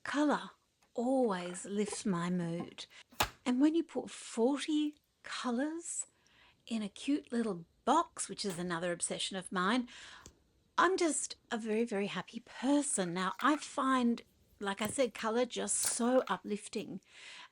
Colour always lifts my mood. And when you put 40 colours in a cute little box, which is another obsession of mine, I'm just a very, very happy person. Now, I find, like I said, colour just so uplifting.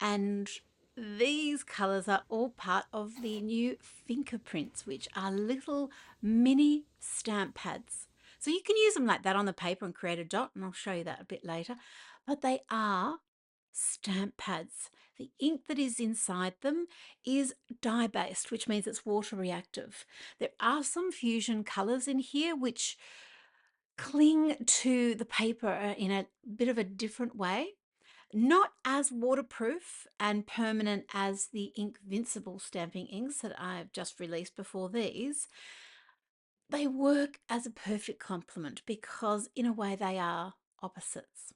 And these colours are all part of the new Finkerprints, which are little mini stamp pads. So you can use them like that on the paper and create a dot, and I'll show you that a bit later. But they are stamp pads. The ink that is inside them is dye-based, which means it's water reactive. There are some fusion colours in here which cling to the paper in a bit of a different way. Not as waterproof and permanent as the Inkvincible stamping inks that I've just released before these. They work as a perfect complement because in a way they are opposites.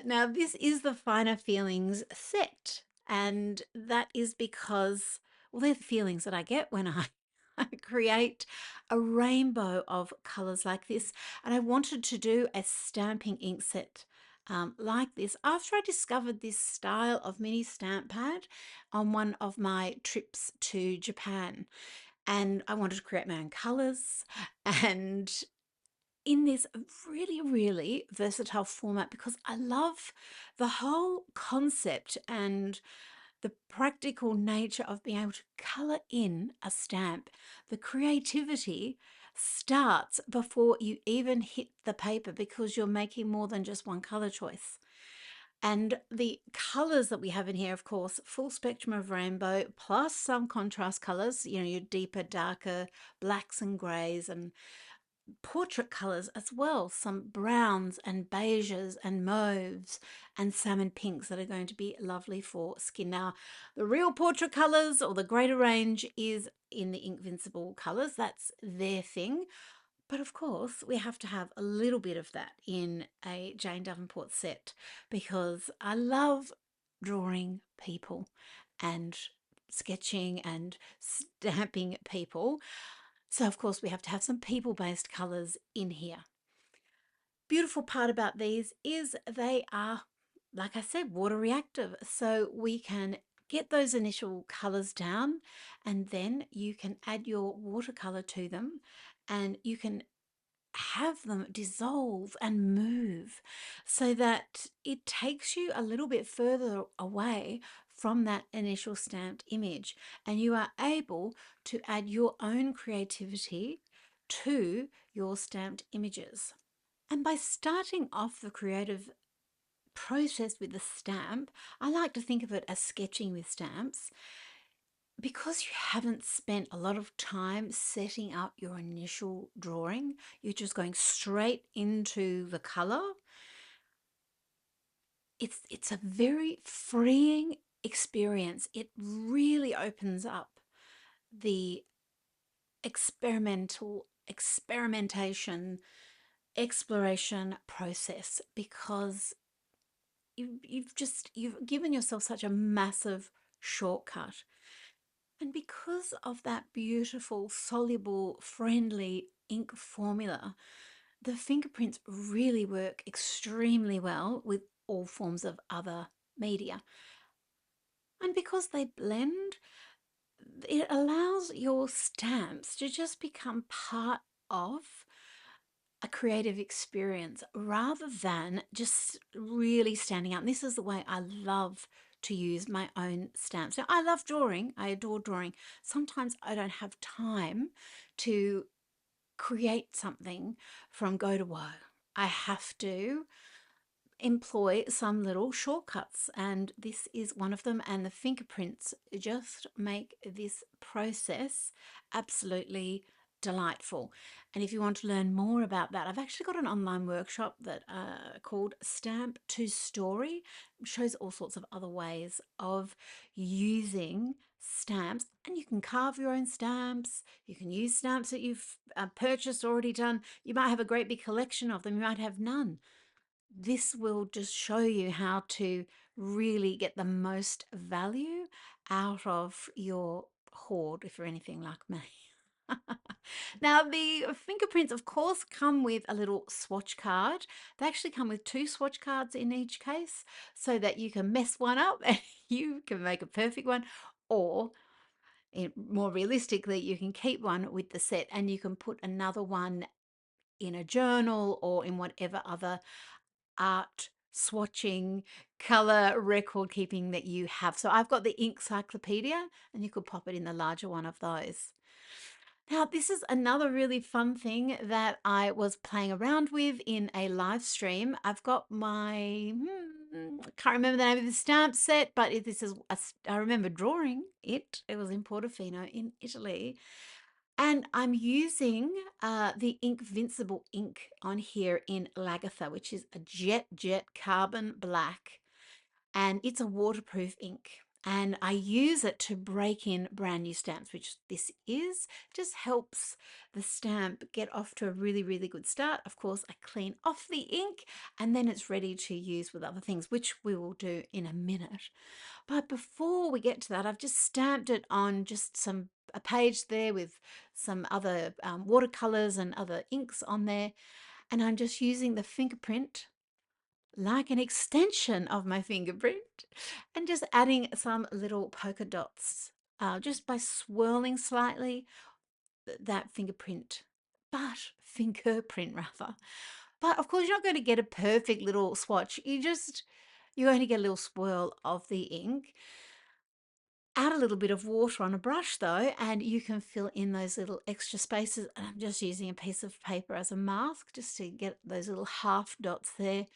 Now, this is the Finer Feelings set, and that is because, well, they're the feelings that I get when I create a rainbow of colours like this. And I wanted to do a stamping ink set like this after I discovered this style of mini stamp pad on one of my trips to Japan. And I wanted to create my own colours and in this really, really versatile format because I love the whole concept and the practical nature of being able to colour in a stamp. The creativity starts before you even hit the paper because you're making more than just one colour choice. And the colours that we have in here, of course, full spectrum of rainbow plus some contrast colours, you know, your deeper, darker blacks and greys and portrait colours as well, some browns and beiges and mauves and salmon pinks that are going to be lovely for skin. Now, the real portrait colours or the greater range is in the Inkvincible colours. That's their thing. But of course, we have to have a little bit of that in a Jane Davenport set because I love drawing people and sketching and stamping people. So of course we have to have some people-based colours in here. Beautiful part about these is they are, like I said, water reactive. So we can get those initial colours down and then you can add your watercolour to them and you can have them dissolve and move so that it takes you a little bit further away from that initial stamped image and you are able to add your own creativity to your stamped images. And by starting off the creative process with the stamp, I like to think of it as sketching with stamps. Because you haven't spent a lot of time setting up your initial drawing, you're just going straight into the color. It's a very freeing experience. It really opens up the experimentation, exploration process because you've given yourself such a massive shortcut. And because of that beautiful, soluble, friendly ink formula, the Finkerprints really work extremely well with all forms of other media. And because they blend, it allows your stamps to just become part of a creative experience rather than just really standing out. And this is the way I love to use my own stamps. Now, I love drawing. I adore drawing. Sometimes I don't have time to create something from go to woe. I have to employ some little shortcuts and this is one of them, and the Finkerprints just make this process absolutely delightful. And if you want to learn more about that, I've actually got an online workshop that called Stamp to Story. It shows all sorts of other ways of using stamps, and you can carve your own stamps, you can use stamps that you've purchased already done. You might have a great big collection of them, you might have none. This will just show you how to really get the most value out of your hoard if you're anything like me. Now, the fingerprints, of course, come with a little swatch card. They actually come with 2 swatch cards in each case so that you can mess one up and you can make a perfect one, or more realistically, you can keep one with the set and you can put another one in a journal or in whatever other art swatching color record keeping that you have. So I've got the ink cyclopedia and you could pop it in the larger one of those. Now, this is another really fun thing that I was playing around with in a live stream. I've got my, I can't remember the name of the stamp set, but this is, I remember drawing it. It was in Portofino in Italy. And I'm using the Inkvincible ink on here in Lagatha, which is a jet carbon black, and it's a waterproof ink. And I use it to break in brand new stamps, which this is. Just helps the stamp get off to a really, really good start. Of course, I clean off the ink and then it's ready to use with other things, which we will do in a minute. But before we get to that, I've just stamped it on just a page there with some other watercolors and other inks on there. And I'm just using the fingerprint like an extension of my fingerprint and just adding some little polka dots just by swirling slightly that fingerprint rather. But of course, you're not going to get a perfect little swatch. You're going to get a little swirl of the ink. Add a little bit of water on a brush though, and you can fill in those little extra spaces. And I'm just using a piece of paper as a mask just to get those little half dots there.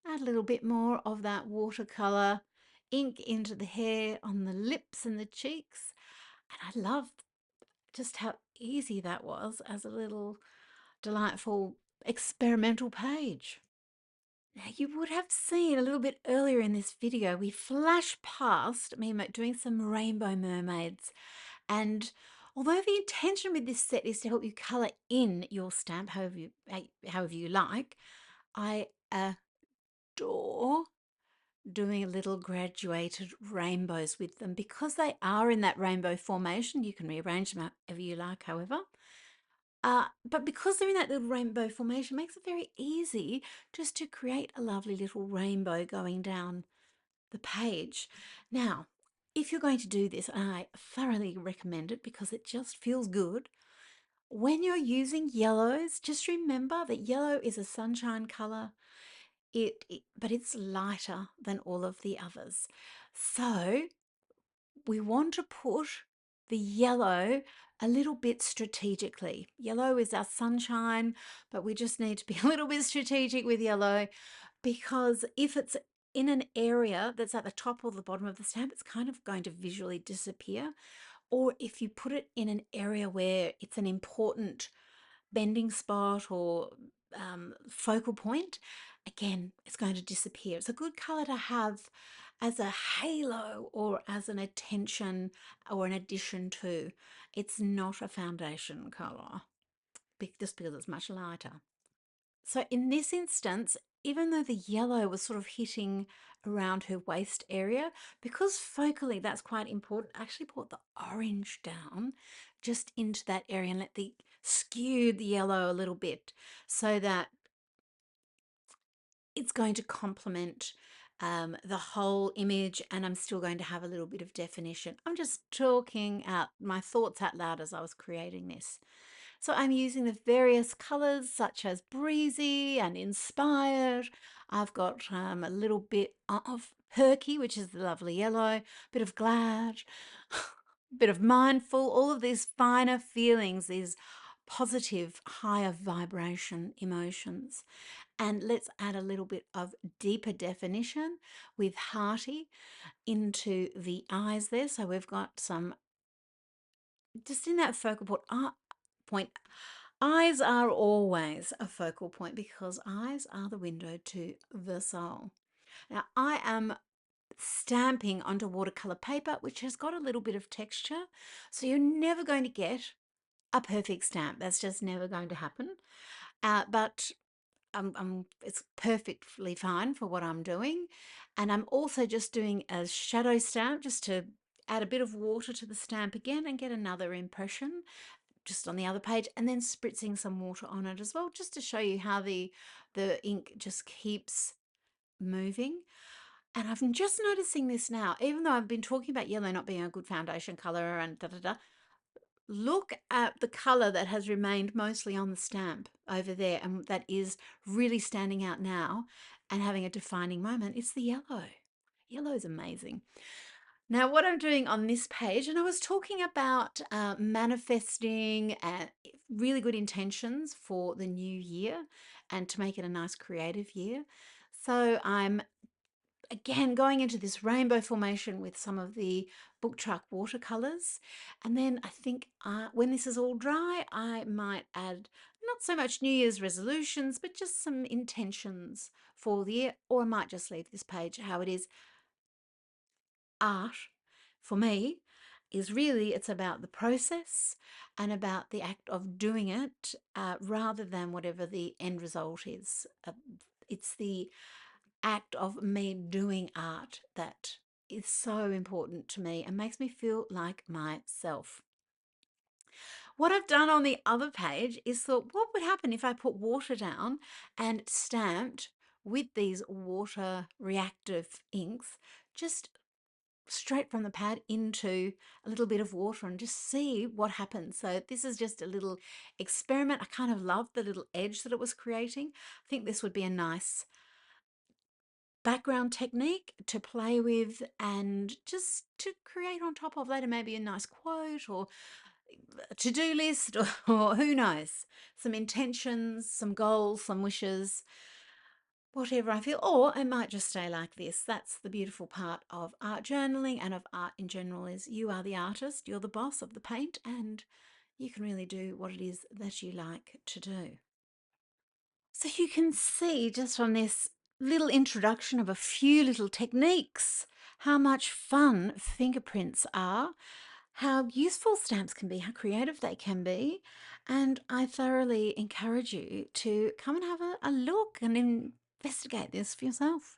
Add a little bit more of that watercolor ink into the hair, on the lips and the cheeks. And I love just how easy that was as a little delightful experimental page. Now, you would have seen a little bit earlier in this video, we flashed past me doing some rainbow mermaids. And although the intention with this set is to help you colour in your stamp however you like, I adore doing little graduated rainbows with them because they are in that rainbow formation. You can rearrange them however you like, however. But because they're in that little rainbow formation, it makes it very easy just to create a lovely little rainbow going down the page. Now, if you're going to do this, and I thoroughly recommend it because it just feels good, when you're using yellows, just remember that yellow is a sunshine color, but it's lighter than all of the others. So we want to put the yellow a little bit strategically. Yellow is our sunshine, but we just need to be a little bit strategic with yellow because if it's in an area that's at the top or the bottom of the stamp, it's kind of going to visually disappear. Or if you put it in an area where it's an important bending spot or focal point, again, it's going to disappear. It's a good color to have as a halo or as an attention or an addition to. It's not a foundation color just because it's much lighter. So in this instance, even though the yellow was sort of hitting around her waist area, because focally that's quite important, I actually brought the orange down just into that area and skewed the yellow a little bit so that it's going to complement the whole image, and I'm still going to have a little bit of definition. I'm just talking out my thoughts out loud as I was creating this. So I'm using the various colors such as breezy and inspired. I've got a little bit of perky, which is the lovely yellow, bit of glad, bit of mindful, all of these finer feelings, these positive, higher vibration emotions. And let's add a little bit of deeper definition with hearty into the eyes there. So we've got some, just in that focal point. Eyes are always a focal point because eyes are the window to the soul. Now I am stamping onto watercolor paper, which has got a little bit of texture. So you're never going to get a perfect stamp. That's just never going to happen. But it's perfectly fine for what I'm doing. And I'm also just doing a shadow stamp just to add a bit of water to the stamp again and get another impression. just on the other page, and then spritzing some water on it as well, just to show you how the ink just keeps moving. And I'm just noticing this now, even though I've been talking about yellow not being a good foundation color and da da da. Look at the color that has remained mostly on the stamp over there, and that is really standing out now and having a defining moment. It's the yellow. Yellow is amazing. Now, what I'm doing on this page, and I was talking about manifesting really good intentions for the new year and to make it a nice creative year. So I'm again going into this rainbow formation with some of the book truck watercolors. And then I think when this is all dry, I might add not so much New Year's resolutions, but just some intentions for the year, or I might just leave this page how it is. Art, for me, is really, it's about the process and about the act of doing it rather than whatever the end result is. It's the act of me doing art that is so important to me and makes me feel like myself. What I've done on the other page is thought, what would happen if I put water down and stamped with these water reactive inks, just straight from the pad into a little bit of water and just see what happens. So this is just a little experiment. I kind of love the little edge that it was creating. I think this would be a nice background technique to play with and just to create on top of later, maybe a nice quote or a to-do list or who knows, some intentions, some goals, some wishes, whatever I feel, or it might just stay like this. That's the beautiful part of art journaling and of art in general, is you are the artist, you're the boss of the paint, and you can really do what it is that you like to do. So you can see just from this little introduction of a few little techniques how much fun fingerprints are, how useful stamps can be, how creative they can be, and I thoroughly encourage you to come and have a look and investigate this for yourself.